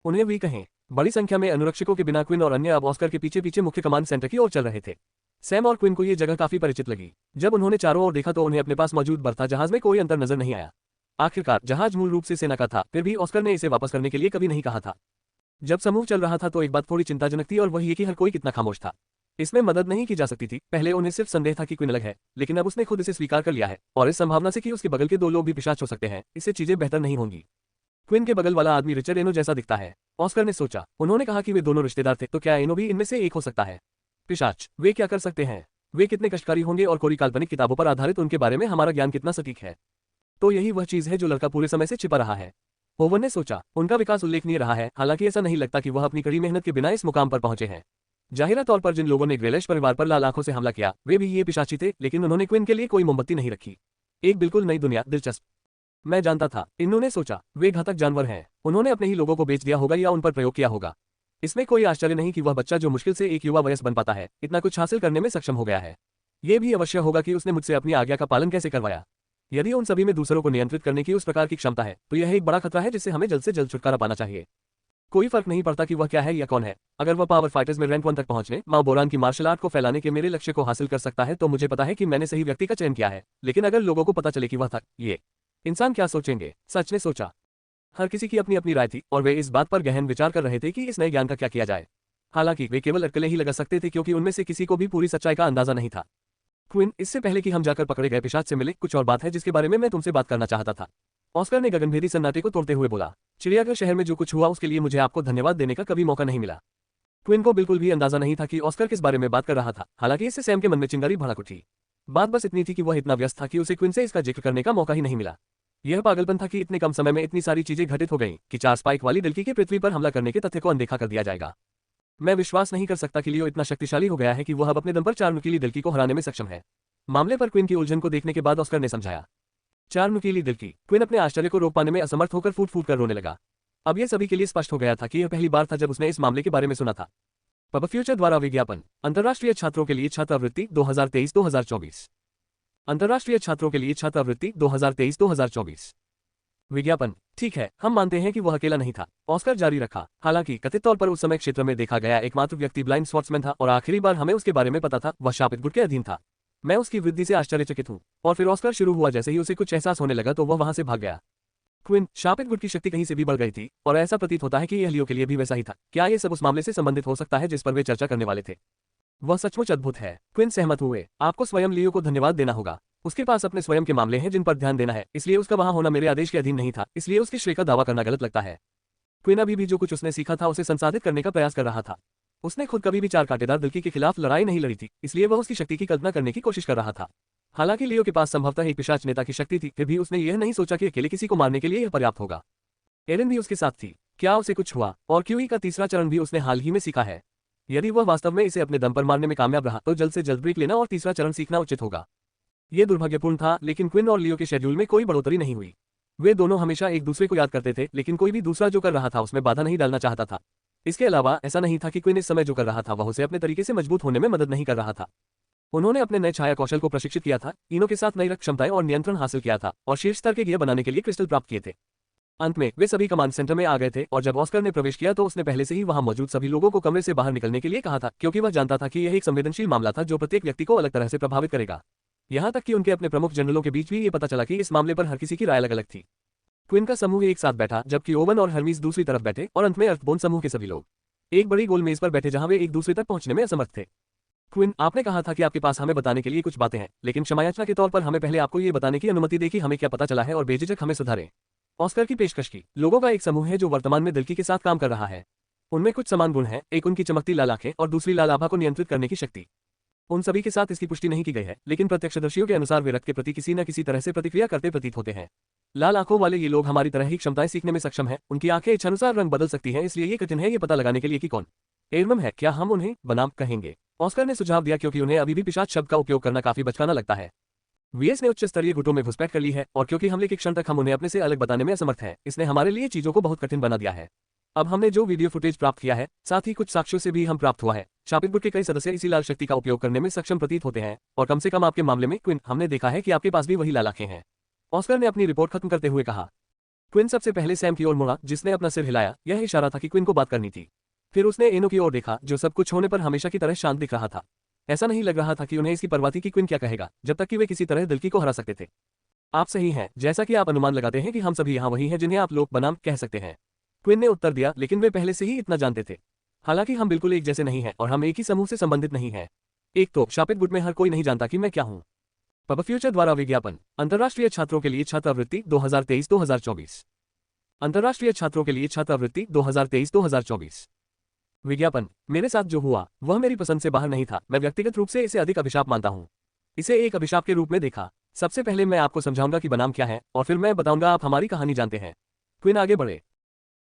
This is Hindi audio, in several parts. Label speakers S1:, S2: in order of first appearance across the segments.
S1: उन्हें भी कहें। बड़ी संख्या में अनुरक्षकों के बिना क्विन और अन्य अब ऑस्कर के पीछे पीछे मुख्य कमांड सेंटर की ओर चल रहे थे। सैम और क्विन को ये जगह काफी परिचित लगी। जब उन्होंने चारों ओर देखा तो उन्हें अपने पास मौजूद बर्था जहाज में कोई अंतर नजर नहीं आया। आखिरकार जहाज मूल रूप से सेना का था, फिर भी ऑस्कर ने इसे वापस करने के लिए कभी नहीं कहा था। जब समूह चल रहा था तो एक बात थोड़ी चिंताजनक थी और वह ये कि हर कोई कितना खामोश था। इसमें मदद नहीं की जा सकती थी। पहले उन्हें सिर्फ संदेह था कि क्विन अलग है, लेकिन अब उसने खुद इसे स्वीकार कर लिया है और इस संभावना से कि उसके बगल के दो लोग भी पिशाच हो सकते हैं, इससे चीजें बेहतर नहीं होंगी। क्विन के बगल वाला आदमी रिचर्ड एनो जैसा दिखता है, ऑस्कर ने सोचा। उन्होंने कहा कि वे दोनों रिश्तेदार थे, तो क्या एनो भी इनमें से एक हो सकता है? पिशाच, वे क्या कर सकते हैं? वे कितने कष्टकारी होंगे और कोरी काल्पनिक किताबों पर आधारित उनके बारे में हमारा ज्ञान कितना सटीक है। तो यही वह चीज है जो लड़का पूरे समय से छिपा रहा है। ओवन ने सोचा। उनका विकास उल्लेखनीय रहा है, हालांकि ऐसा नहीं लगता कि वह अपनी कड़ी मेहनत के बिना इस मुकाम पर पहुंचे हैं। जाहिरा तौर पर जिन लोगों ने ग्रेलिश परिवार पर लाल आंखों से हमला किया वे भी ये पिशाची थे, लेकिन उन्होंने क्विन के लिए कोई मोमबत्ती नहीं रखी। एक बिल्कुल नई दुनिया, दिलचस्प। मैं जानता था, इन्होंने सोचा, वे घातक जानवर हैं। उन्होंने अपने ही लोगों को बेच दिया होगा या उन पर प्रयोग किया होगा। इसमें कोई आश्चर्य नहीं कि वह बच्चा जो मुश्किल से एक युवा वयस्क बन पाता है, इतना कुछ हासिल करने में सक्षम हो गया है। यह भी अवश्य होगा कि उसने मुझसे अपनी आज्ञा का पालन कैसे करवाया। यदि उन सभी में दूसरों को नियंत्रित करने की उस प्रकार की क्षमता है, तो यह एक बड़ा खतरा है जिससे हमें जल्द से जल्द छुटकारा पाना चाहिए। कोई फर्क नहीं पड़ता कि वह क्या है या कौन है। अगर वह पावर फाइटर्स में रैंक 1 तक पहुंचने, माओ बोरान की मार्शल आर्ट को फैलाने के मेरे लक्ष्य को हासिल कर सकता है, तो मुझे पता है कि मैंने सही व्यक्ति का चयन किया है। लेकिन अगर लोगों को पता चले कि वह था, ये इंसान क्या सोचेंगे? सच ने सोचा। हर किसी की अपनी अपनी राय थी और वे इस बात पर गहन विचार कर रहे थे कि इस नए ज्ञान का क्या किया जाए। हालांकि वे केवल अटकलें ही लगा सकते थे, क्योंकि उनमें से किसी को भी पूरी सच्चाई का अंदाजा नहीं था। क्विन, इससे पहले कि हम जाकर पकड़े गए पिशाच से मिले, कुछ और बात है जिसके बारे में मैं तुमसे बात करना चाहता था। ऑस्कर ने गगनभेदी सन्नाटे को तोड़ते हुए बोला। चिड़ियाघर शहर में जो कुछ हुआ उसके लिए मुझे आपको धन्यवाद देने का कभी मौका नहीं मिला। क्विन को बिल्कुल भी अंदाजा नहीं था कि ऑस्कर किस बारे में बात कर रहा था। हालांकि इससे सैम के मन में चिंगारी भड़क उठी। बात बस इतनी थी कि वह इतना व्यस्त था कि उसे क्विन से इसका जिक्र करने का मौका ही नहीं मिला। यह पागलपन था कि इतने कम समय में इतनी सारी चीजें घटित हो गईं कि 4 स्पाइक वाली दिल्की के पृथ्वी पर हमला करने के तथ्य को अनदेखा कर दिया जाएगा। मैं विश्वास नहीं कर सकता कि लियो इतना शक्तिशाली हो गया है कि वह अब अपने दम पर 4 नुकीली दिल्की को हराने में सक्षम है। मामले पर क्विन की उलझन को देखने के बाद ऑस्कर ने समझाया। 4 नुकीली दिल्की। क्विन अपने आश्चर्य को रोक पाने में असमर्थ होकर फूट फूट कर रोने लगा। अब यह सभी के लिए स्पष्ट हो गया था कि यह पहली बार था जब उसने इस मामले के बारे में सुना था। पब फ्यूचर द्वारा विज्ञापन। अंतर्राष्ट्रीय छात्रों के लिए छात्रवृत्ति 2023-2024। अंतर्राष्ट्रीय छात्रों के लिए छात्रवृत्ति 2023-2024। विज्ञापन। ठीक है, हम मानते हैं कि वह अकेला नहीं था, ऑस्कर जारी रखा। हालांकि कथित तौर पर उस समय क्षेत्र में देखा गया एकमात्र व्यक्ति ब्लाइंड स्वॉर्ट्समैन था और आखिरी बार हमें उसके बारे में पता था वह शापित गुट के अधीन था। मैं उसकी वृद्धि से आश्चर्यचकित हूं। और फिर ऑस्कर शुरू हुआ, जैसे ही उसे कुछ एहसास होने लगा तो वह वहां से भाग गया। क्विन, शापित गुट की शक्ति कहीं से भी बढ़ गई थी और ऐसा प्रतीत होता है कि यह लियो के लिए भी वैसा ही था। क्या ये सब उस मामले से संबंधित हो सकता है जिस पर वे चर्चा करने वाले थे? वह सचमुच अद्भुत है। क्विन सहमत हुए। आपको स्वयं लियो को धन्यवाद देना होगा। उसके पास अपने स्वयं के मामले हैं जिन पर ध्यान देना है, इसलिए उसका वहां होना मेरे आदेश के अधीन नहीं था, इसलिए उसके श्रेय का दावा करना गलत लगता है। क्विन अभी भी जो कुछ उसने सीखा था उसे संसाधित करने का प्रयास कर रहा था। उसने खुद कभी भी 4 कांटेदार दिल्की के खिलाफ लड़ाई नहीं लड़ी थी, इसलिए वह उसकी शक्ति की कल्पना करने की कोशिश कर रहा था। हालांकि लियो के पास संभवतः एक पिशाच नेता की शक्ति थी, फिर भी उसने यह नहीं सोचा कि अकेले किसी को मारने के लिए यह पर्याप्त होगा। एरिन भी उसके साथ थी। क्या उसे कुछ हुआ? और क्यूई का तीसरा चरण भी उसने हाल ही में सीखा है। यदि वह वास्तव में इसे अपने दम पर मारने में कामयाब रहा तो जल्द से जल्द ब्रेक लेना और तीसरा चरण सीखना उचित होगा। यह दुर्भाग्यपूर्ण था, लेकिन क्विन और लियो के शेड्यूल में कोई बढ़ोतरी नहीं हुई। वे दोनों हमेशा एक दूसरे को याद करते थे, लेकिन कोई भी दूसरा जो कर रहा था उसमें बाधा नहीं डालना चाहता था। इसके अलावा ऐसा नहीं था कि क्विन इस समय जो कर रहा था वह उसे अपने तरीके से मजबूत होने में मदद नहीं कर रहा था। उन्होंने अपने नए छाया कौशल को प्रशिक्षित किया था, इनो के साथ नई रक्त क्षमताएं और नियंत्रण हासिल किया था और शीर्ष स्तर के गियर बनाने के लिए क्रिस्टल प्राप्त किए थे। अंत में वे सभी कमांड सेंटर में आ गए थे और जब ऑस्कर ने प्रवेश किया तो उसने पहले से ही वहां मौजूद सभी लोगों को कमरे से बाहर निकलने के लिए कहा था, क्योंकि वह जानता था कि यह एक संवेदनशील मामला था जो प्रत्येक व्यक्ति को अलग तरह से प्रभावित करेगा। यहां तक कि उनके अपने प्रमुख जनरलों के बीच भी ये पता चला कि इस मामले पर हर किसी की राय अलग अलग थी। क्विन का समूह एक साथ बैठा, जबकि ओवन और हर्मीज दूसरी तरफ बैठे और अंत में अर्थबोन समूह के सभी लोग एक बड़ी गोल मेज पर बैठे जहां वे एक दूसरे तक पहुंचने में असमर्थ थे। क्विन, आपने कहा था कि आपके पास हमें बताने के लिए कुछ बातें हैं, लेकिन क्षमायाचना के तौर पर हमें पहले आपको ये बताने की अनुमति दे कि हमें क्या पता चला है और बेझिझक हमें सुधारें। ऑस्कर की पेशकश की। लोगों का एक समूह है जो वर्तमान में दिल्की के साथ काम कर रहा है। उनमें कुछ समान गुण हैं, एक उनकी चमकती लाल आंखें और दूसरी लाल आभा को नियंत्रित करने की शक्ति। उन सभी के साथ इसकी पुष्टि नहीं की गई है, लेकिन प्रत्यक्षदर्शियों के अनुसार वे रक्त के प्रति किसी न किसी तरह से प्रतिक्रिया करते प्रतीत होते हैं। लाल आंखों वाले ये लोग हमारी तरह ही क्षमताएं सीखने में सक्षम हैं। उनकी आंखें इच्छानुसार रंग बदल सकती हैं, इसलिए ये कठिन है ये पता लगाने के लिए कि कौन एरमम है। क्या हम उन्हें बनाम कहेंगे? ऑस्कर ने सुझाव दिया, क्योंकि उन्हें अभी भी पिशाच शब्द का उपयोग करना काफी बचकाना लगता है। वीएस ने उच्च स्तरीय गुटों में घुसपैठ कर ली है और क्योंकि हमले के क्षण तक हम उन्हें अपने से अलग बताने में असमर्थ हैं, इसने हमारे लिए चीजों को बहुत कठिन बना दिया है। अब हमने जो वीडियो फुटेज प्राप्त किया है, साथ ही कुछ साक्ष्यों से भी हम प्राप्त हुआ है, शापित गुट के कई सदस्य इसी लाल शक्ति का उपयोग करने में सक्षम प्रतीत होते हैं और कम से कम आपके मामले में क्विन, हमने देखा है कि आपके पास भी वही लाल आंखें हैं। ऑस्कर ने अपनी रिपोर्ट खत्म करते हुए कहा। क्विन सबसे पहले सैम की ओर मुड़ा, जिसने अपना सिर हिलाया। यह इशारा था कि क्विन को बात करनी थी। फिर उसने एनो की ओर देखा, जो सब कुछ होने पर हमेशा की तरह शांत दिख रहा था। ऐसा नहीं लग रहा था कि उन्हें इसकी परवाह थी कि क्विन क्या कहेगा, जब तक कि वे किसी तरह दिल्की को हरा सकते थे। आप सही हैं, जैसा कि आप अनुमान लगाते हैं कि हम सभी यहाँ वही हैं जिन्हें आप लोग बनाम कह सकते हैं। क्विन ने उत्तर दिया, लेकिन वे पहले से ही इतना जानते थे। हालांकि हम बिल्कुल एक जैसे नहीं हैं और हम एक ही समूह से संबंधित नहीं हैं। एक तो शापित गुट में हर कोई नहीं जानता कि मैं क्या हूँ। पब फ्यूचर द्वारा विज्ञापन। अंतर्राष्ट्रीय छात्रों के लिए छात्रवृत्ति 2023-2024। अंतर्राष्ट्रीय छात्रों के लिए छात्रवृत्ति 2023-2024। विज्ञापन। मेरे साथ जो हुआ वह मेरी पसंद से बाहर नहीं था। मैं व्यक्तिगत रूप से इसे अधिक अभिशाप मानता हूँ। इसे एक अभिशाप के रूप में देखा। सबसे पहले मैं आपको समझाऊंगा कि बनाम क्या है और फिर मैं बताऊंगा आप हमारी कहानी जानते हैं। क्विन आगे बढ़े।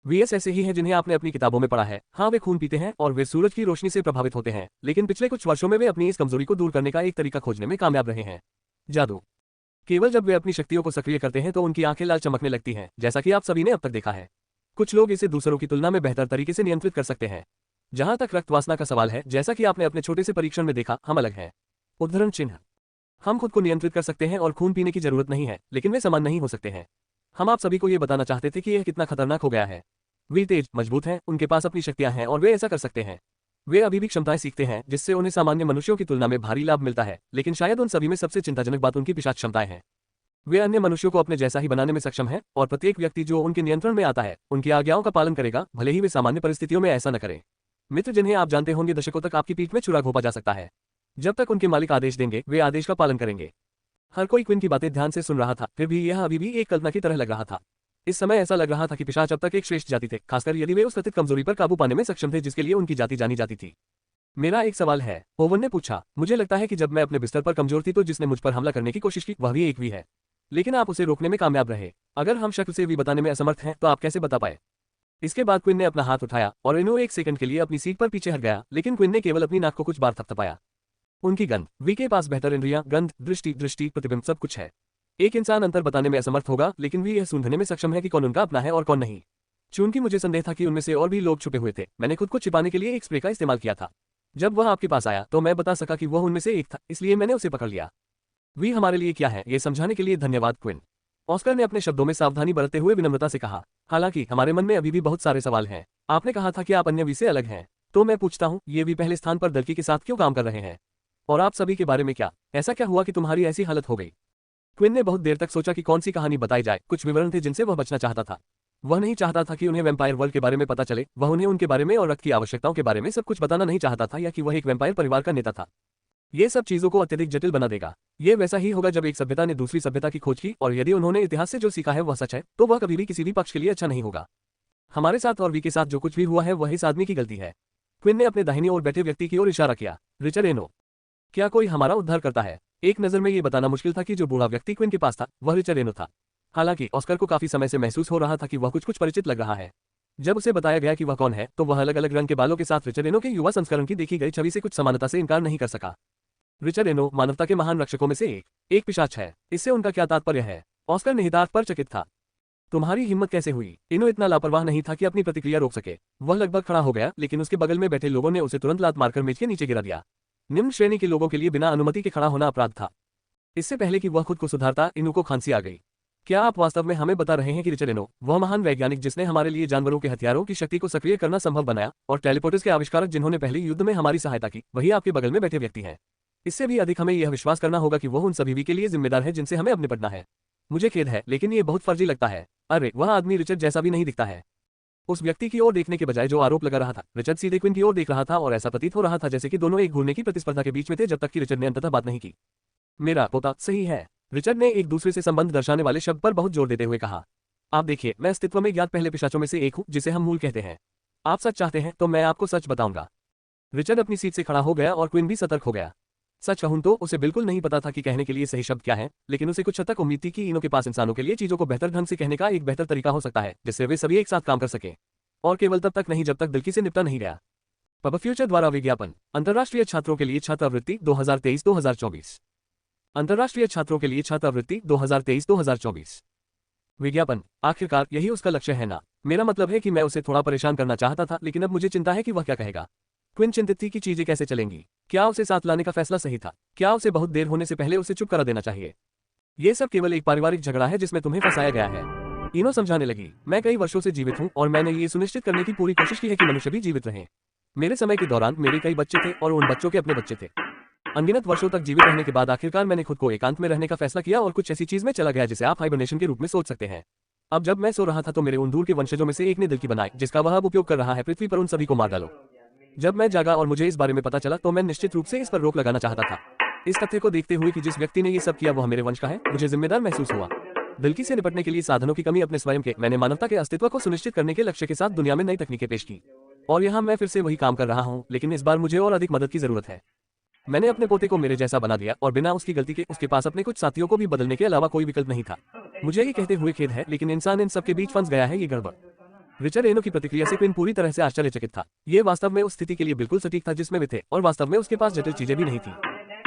S1: वीएस ऐसे ही हैं जिन्हें आपने अपनी किताबों में पढ़ा है। हाँ, वे खून पीते हैं और वे सूरज की रोशनी से प्रभावित होते हैं, लेकिन पिछले कुछ वर्षों में वे अपनी इस कमजोरी को दूर करने का एक तरीका खोजने में कामयाब रहे हैं। जादू। केवल जब वे अपनी शक्तियों को सक्रिय करते हैं तो उनकी आंखें लाल चमकने लगती हैं, जैसा कि आप सभी ने अब तक देखा है। कुछ लोग इसे दूसरों की तुलना में बेहतर तरीके से नियंत्रित कर सकते हैं। जहां तक रक्त वासना का सवाल है, जैसा कि आपने अपने छोटे से परीक्षण में देखा, हम अलग हैं। उद्धरण चिन्ह। हम खुद को नियंत्रित कर सकते हैं और खून पीने की जरूरत नहीं है, लेकिन वे समान नहीं हो सकते हैं। हम आप सभी को यह बताना चाहते थे कि यह कितना खतरनाक हो गया है। वे तेज, मजबूत हैं, उनके पास अपनी शक्तियां हैं और वे ऐसा कर सकते हैं। वे अभी भी क्षमताएं सीखते हैं जिससे उन्हें सामान्य मनुष्यों की तुलना में भारी लाभ मिलता है, लेकिन शायद उन सभी में सबसे चिंताजनक बात उनकी पिशाच क्षमताएं हैं। वे अन्य मनुष्यों को अपने जैसा ही बनाने में सक्षम हैं और प्रत्येक व्यक्ति जो उनके नियंत्रण में आता है उनकी आज्ञाओं का पालन करेगा, भले ही वे सामान्य परिस्थितियों में ऐसा न करें। मित्र जिन्हें आप जानते होंगे, दशकों तक आपकी पीठ में छुरा घोंपा जा सकता है। जब तक उनके मालिक आदेश देंगे, वे आदेश का पालन करेंगे। हर कोई क्विन की बातें ध्यान से सुन रहा था, फिर भी यह अभी भी एक कल्पना की तरह लग रहा था। इस समय ऐसा लग रहा था कि पिशाच अब तक एक श्रेष्ठ जाति थे, खासकर यदि वे उस कथित कमजोरी पर काबू पाने में सक्षम थे जिसके लिए उनकी जाति जानी जाती थी। मेरा एक सवाल है, ओवन ने पूछा। मुझे लगता है कि जब मैं अपने बिस्तर पर कमजोर थी तो जिसने मुझ पर हमला करने की कोशिश की वह भी एक वी है, लेकिन आप उसे रोकने में कामयाब रहे। अगर हम शक से वी बताने में असमर्थ हैं तो आप कैसे बता पाए? इसके बाद क्विन ने अपना हाथ उठाया और इनो एक सेकंड के लिए अपनी सीट पर पीछे हट गया, लेकिन क्विन ने केवल अपनी नाक को कुछ बार थपथपाया। उनकी गंध। वी के पास बेहतर इंद्रियां, गंध, दृष्टि, प्रतिबिंब सब कुछ है। एक इंसान अंतर बताने में असमर्थ होगा, लेकिन वी यह सूंघने में सक्षम है कि कौन उनका अपना है और कौन नहीं। चूंकि मुझे संदेह था कि उनमें से और भी लोग छुपे हुए थे, मैंने खुद को छिपाने के लिए एक स्प्रे का इस्तेमाल किया था। जब वह आपके पास आया तो मैं बता सका कि वह उनमें से एक था, इसलिए मैंने उसे पकड़ लिया। वी हमारे लिए क्या है, ये समझाने के लिए धन्यवाद क्विन। ऑस्कर ने अपने शब्दों में सावधानी बरतते हुए विनम्रता से कहा। हालांकि हमारे मन में अभी भी बहुत सारे सवाल हैं। आपने कहा था कि आप अन्य वी से अलग हैं, तो मैं पूछता हूँ, ये वी पहले स्थान पर दल्की के साथ क्यों काम कर रहे हैं? और आप सभी के बारे में क्या? ऐसा क्या हुआ कि तुम्हारी ऐसी हालत हो गई? क्विन ने बहुत देर तक सोचा कि कौन सी कहानी बताई जाए। कुछ विवरण थे जिनसे वह बचना चाहता था। वह नहीं चाहता था कि उन्हें वैम्पायर वर्ल्ड के बारे में पता चले। वह उन्हें उनके बारे में और रक्त की आवश्यकताओं के बारे में सब कुछ बताना नहीं चाहता था, या कि वह एक वैम्पायर परिवार का नेता था। ये सब चीजों को अत्यधिक जटिल बना देगा। ये वैसा ही होगा जब एक सभ्यता ने दूसरी सभ्यता की खोज की, और यदि उन्होंने इतिहास से जो सीखा है वह सच है, तो वह कभी भी किसी भी पक्ष के लिए अच्छा नहीं होगा। हमारे साथ और वी के साथ जो कुछ भी हुआ है वह इस आदमी की गलती है। क्विन ने अपने दाहिनी ओर बैठे व्यक्ति की ओर इशारा किया। रिचर्ड एनो। क्या कोई हमारा उद्धार करता है? एक नजर में ये बताना मुश्किल था कि जो बूढ़ा व्यक्ति क्विन के पास था वह रिचर्ड एनो था। हालांकि ऑस्कर को काफी समय से महसूस हो रहा था कि वह कुछ परिचित लग रहा है। जब उसे बताया गया कि वह कौन है, तो वह अलग अलग रंग के बालों के साथ रिचर्ड एनो के युवा संस्करण की देखी गई छवि से कुछ समानता से इनकार नहीं कर सका। रिचर्ड एनो मानवता के महान रक्षकों में से एक पिशाच है। इससे उनका क्या तात्पर्य है? ऑस्कर निहितार्थ पर चकित था। तुम्हारी हिम्मत कैसे हुई? इनो इतना लापरवाह नहीं था कि अपनी प्रतिक्रिया रोक सके। वह लगभग खड़ा हो गया, लेकिन उसके बगल में बैठे लोगों ने उसे तुरंत लात मारकर मेज के नीचे गिरा दिया। निम्न श्रेणी के लोगों के लिए बिना अनुमति के खड़ा होना अपराध था। इससे पहले कि वह खुद को सुधारता, इनो को खांसी आ गई। क्या आप वास्तव में हमें बता रहे हैं कि रिचर्ड एनो, वह महान वैज्ञानिक जिसने हमारे लिए जानवरों के हथियारों की शक्ति को सक्रिय करना संभव बनाया, और टेलीपोर्टर्स के आविष्कारक जिन्होंने पहले युद्ध में हमारी सहायता की, वही आपके बगल में बैठे व्यक्ति हैं? इससे भी अधिक हमें यह विश्वास करना होगा कि वह उन सभी के लिए जिम्मेदार है जिनसे हमें अब निपटना है। मुझे खेद है, लेकिन ये बहुत फर्जी लगता है। अरे, वह आदमी रिचर्ड जैसा भी नहीं दिखता है। उस व्यक्ति की ओर देखने के बजाय जो आरोप लगा रहा था, रिचर्ड सीधे क्विन की ओर देख रहा था और ऐसा प्रतीत हो रहा था जैसे कि दोनों एक घूरने की प्रतिस्पर्धा के बीच में थे, जब तक कि रिचर्ड ने अंततः बात नहीं की। मेरा पोता सही है, रिचर्ड ने एक दूसरे से संबंध दर्शाने वाले शब्द पर बहुत जोर देते हुए कहा। आप देखिए, मैं अस्तित्व में ज्ञात पहले पिशाचों में से एक हूं, जिसे हम मूल कहते हैं। आप सच चाहते हैं तो मैं आपको सच बताऊंगा। रिचर्ड अपनी सीट से खड़ा हो गया और क्विन भी सतर्क हो गया। सच कहूं तो उसे बिल्कुल नहीं पता था कि कहने के लिए सही शब्द क्या है, लेकिन उसे कुछ हद तक उम्मीद थी कि इनो के पास इंसानों के लिए चीजों को बेहतर ढंग से कहने का एक बेहतर तरीका हो सकता है, जिससे वे सभी एक साथ काम कर सकें। और केवल तब तक नहीं जब तक दिल्की से निपटा नहीं गया। पब फ्यूचर द्वारा विज्ञापन। अंतर्राष्ट्रीय छात्रों के लिए छात्रवृत्ति 2023-2024। अंतर्राष्ट्रीय छात्रों के लिए छात्रवृत्ति 2023-2024। विज्ञापन। आखिरकार यही उसका लक्ष्य है ना? मेरा मतलब है कि मैं उसे थोड़ा परेशान करना चाहता था, लेकिन अब मुझे चिंता है कि वह क्या कहेगा। क्विन चिंतित थी कि चीजें कैसे चलेंगी। क्या उसे साथ लाने का फैसला सही था? क्या उसे बहुत देर होने से पहले उसे चुप करा देना चाहिए? यह सब केवल एक पारिवारिक झगड़ा है जिसमें तुम्हें फंसाया गया है। इनो समझाने लगी, मैं कई वर्षों से जीवित हूँ और मैंने ये सुनिश्चित करने की पूरी कोशिश की है कि मनुष्य भी जीवित रहें। मेरे समय के दौरान मेरे कई बच्चे थे और उन बच्चों के अपने बच्चे थे। अनगिनत वर्षों तक जीवित रहने के बाद आखिरकार मैंने खुद को एकांत में रहने का फैसला किया और कुछ ऐसी चीज में चला गया जिसे आप हाइबरनेशन के रूप में सोच सकते हैं। अब जब मैं सो रहा था तो मेरे उन दूर के वंशजों में से एक ने दिल की बनाई जिसका वह अब उपयोग कर रहा है पृथ्वी पर उन सभी को मार डालो। जब मैं जागा और मुझे इस बारे में पता चला तो मैं निश्चित रूप से इस पर रोक लगाना चाहता था। इस तथ्य को देखते हुए कि जिस व्यक्ति ने ये सब किया वह मेरे वंश का है, मुझे जिम्मेदार महसूस हुआ। दिल्की से निपटने के लिए साधनों की कमी अपने स्वयं के, मैंने मानवता के अस्तित्व को सुनिश्चित करने के लक्ष्य के साथ दुनिया में नई तकनीकें पेश की। और यहाँ मैं फिर से वही काम कर रहा हूँ, लेकिन इस बार मुझे और अधिक मदद की जरूरत है। मैंने अपने पोते को मेरे जैसा बना दिया और बिना उसकी गलती के उसके पास अपने कुछ साथियों को भी बदलने के अलावा कोई विकल्प नहीं था। मुझे ये कहते हुए खेद है, लेकिन इंसान इन सब के बीच फंस गया है, ये गड़बड़। रिचर्ड एनो की प्रतिक्रिया से क्विन पूरी तरह से आश्चर्यचकित था। ये वास्तव में उस स्थिति के लिए बिल्कुल सटीक था जिसमें वे थे, और वास्तव में उसके पास जटिल चीजें भी नहीं थी।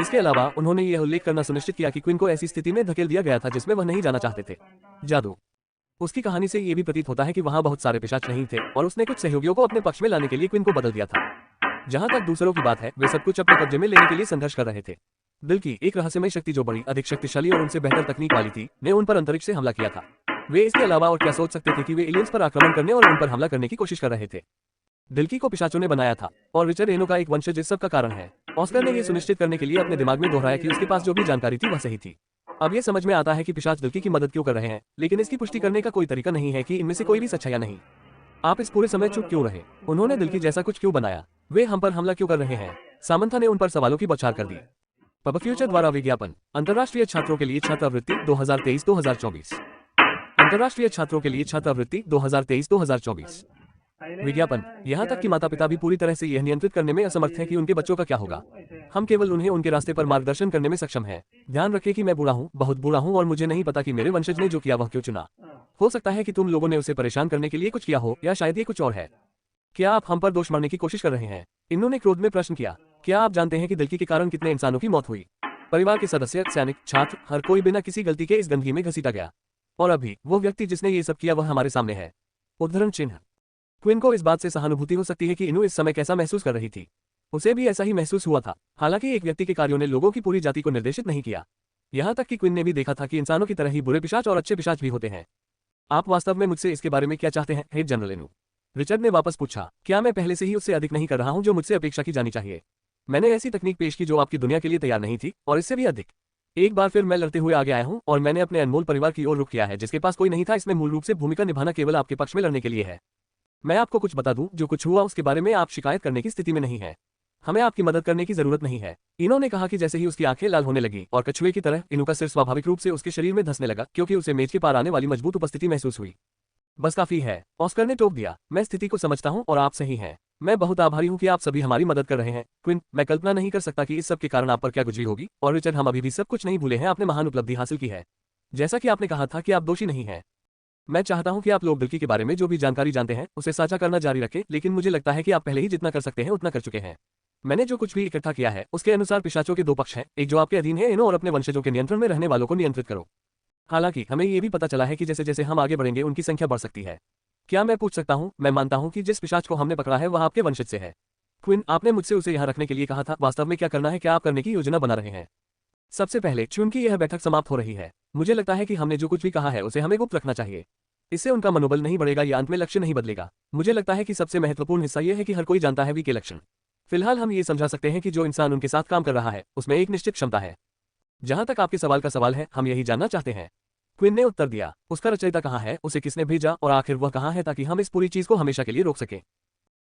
S1: इसके अलावा उन्होंने यह उल्लेख करना सुनिश्चित किया कि क्विन को ऐसी स्थिति में धकेल दिया गया था जिसमें वह नहीं जाना चाहते थे। जादू। उसकी कहानी से ये भी प्रतीत होता है कि वहां बहुत सारे पिशाच नहीं थे और उसने कुछ सहयोगियों को अपने पक्ष में लाने के लिए क्विन को बदल दिया था। जहां तक दूसरों की बात है, वे सब कुछ अपने कब्जे में लेने के लिए संघर्ष कर रहे थे। दिल की एक रहस्यमय शक्ति जो बड़ी अधिक शक्तिशाली और उनसे बेहतर तकनीक वाली थी, ने उन पर अंतरिक्ष से हमला किया था। वे इसके अलावा और क्या सोच सकते थे कि वे एलियंस पर आक्रमण करने और उन पर हमला करने की कोशिश कर रहे थे। दिल्की को पिशाचों ने बनाया था और रिचर्ड एनो का एक वंशज इस सब का कारण है। ऑस्कर ने यह सुनिश्चित करने के लिए अपने दिमाग में दोहराया कि उसके पास जो भी जानकारी थी वह सही थी। अब यह समझ में आता है कि पिशाच दिल्की की मदद क्यों कर रहे हैं, लेकिन इसकी पुष्टि करने का कोई तरीका नहीं है कि इनमें से कोई भी सच है या नहीं। आप इस पूरे समय चुप क्यों रहे? उन्होंने दिल्की जैसा कुछ क्यों बनाया? वे हम पर हमला क्यों कर रहे हैं? सामंथा ने उन पर सवालों की बौछार कर दी। पब फ्यूचर द्वारा विज्ञापन, अंतर्राष्ट्रीय छात्रों के लिए छात्रवृत्ति 2023-2024। अंतर्राष्ट्रीय छात्रों के लिए छात्रवृत्ति 2023-2024। विज्ञापन। यहाँ तक कि माता पिता भी पूरी तरह से यह नियंत्रित करने में असमर्थ हैं कि उनके बच्चों का क्या होगा। हम केवल उन्हें उनके रास्ते पर मार्गदर्शन करने में सक्षम हैं। ध्यान रखें कि मैं बूढ़ा हूँ, बहुत बूढ़ा हूँ, और मुझे नहीं पता कि मेरे वंशज ने जो किया वह क्यों चुना। हो सकता है कि तुम लोगों ने उसे परेशान करने के लिए कुछ किया हो, या शायद ये कुछ और है। क्या आप हम पर दोष मारने की कोशिश कर रहे हैं? इन्होंने क्रोध में प्रश्न किया। क्या आप जानते हैं कि दिल्की के कारण कितने इंसानों की मौत हुई? परिवार के सदस्य, सैनिक, छात्र, हर कोई बिना किसी गलती के इस गंदगी में घसीटा गया। और अभी वो व्यक्ति जिसने ये सब किया वह हमारे सामने है। उद्धरण चिन्ह। क्विन को इस बात से सहानुभूति हो सकती है कि इनु इस समय कैसा महसूस कर रही थी। उसे भी ऐसा ही महसूस हुआ था। हालांकि एक व्यक्ति के कार्यों ने लोगों की पूरी जाति को निर्देशित नहीं किया। यहाँ तक कि क्विन ने भी देखा था कि इंसानों की तरह ही बुरे पिशाच और अच्छे पिशाच भी होते हैं। आप वास्तव में मुझसे इसके बारे में क्या चाहते हैं, हेड जनरल इनु? रिचर्ड ने वापस पूछा। क्या मैं पहले से ही उससे अधिक नहीं कर रहा हूं जो मुझसे अपेक्षा की जानी चाहिए? मैंने ऐसी तकनीक पेश की जो आपकी दुनिया के लिए तैयार नहीं थी, और इससे भी अधिक। एक बार फिर मैं लड़ते हुए आगे आया हूं, और मैंने अपने अनमोल परिवार की ओर रुख किया है जिसके पास कोई नहीं था। इसमें मूल रूप से भूमिका निभाना केवल आपके पक्ष में लड़ने के लिए है। मैं आपको कुछ बता दूं, जो कुछ हुआ उसके बारे में आप शिकायत करने की स्थिति में नहीं है। हमें आपकी मदद करने की जरूरत नहीं है। इन्होंने कहा कि जैसे ही उसकी आंखें लाल होने लगी और कछुए की तरह इनु का सिर स्वाभाविक रूप से उसके शरीर में धंसने लगा, क्योंकि उसे मेज के पार आने वाली मजबूत उपस्थिति महसूस हुई। बस काफी है, ऑस्कर ने टोक दिया। मैं स्थिति को समझता हूं और आप सही हैं। मैं बहुत आभारी हूं कि आप सभी हमारी मदद कर रहे हैं। क्विन, मैं कल्पना नहीं कर सकता कि इस सब के कारण आप पर क्या गुजरी होगी। और रिचर्ड, हम अभी भी सब कुछ नहीं भूले हैं। आपने महान उपलब्धि हासिल की है। जैसा कि आपने कहा था कि आप दोषी नहीं हैं। मैं चाहता हूं कि आप लोग दिल्की के बारे में जो भी जानकारी जानते हैं उसे साझा करना जारी रखें, लेकिन मुझे लगता है कि आप पहले ही जितना कर सकते हैं उतना कर चुके हैं। मैंने जो कुछ भी इकट्ठा किया है उसके अनुसार पिशाचों के दो पक्ष हैं, एक जो आपके अधीन है इनो, और अपने वंशजों के नियंत्रण में रहने वालों को नियंत्रित करो। हालांकि हमें ये भी पता चला है कि जैसे जैसे हम आगे बढ़ेंगे उनकी संख्या बढ़ सकती है। क्या मैं पूछ सकता हूं? मैं मानता हूं कि जिस पिशाच को हमने पकड़ा है वह आपके वंशज से है। क्विन, आपने मुझसे उसे यहाँ रखने के लिए कहा था। वास्तव में क्या करना है? क्या आप करने की योजना बना रहे हैं? सबसे पहले चुन की यह बैठक समाप्त हो रही है। मुझे लगता है कि हमने जो कुछ भी कहा है उसे हमें गुप्त रखना चाहिए। इससे उनका मनोबल नहीं बढ़ेगा या अंत में लक्ष्य नहीं बदलेगा। मुझे लगता है कि सबसे महत्वपूर्ण हिस्सा यह है कि हर कोई जानता है वी के लक्षण। फिलहाल हम ये समझा सकते हैं कि जो इंसान उनके साथ काम कर रहा है उसमें एक निश्चित क्षमता है। जहां तक आपके सवाल का सवाल है, हम यही जानना चाहते हैं। क्विन ने उत्तर दिया। उसका रचयिता कहाँ है, उसे किसने भेजा, और आखिर वह कहाँ है, ताकि हम इस पूरी चीज को हमेशा के लिए रोक सकें।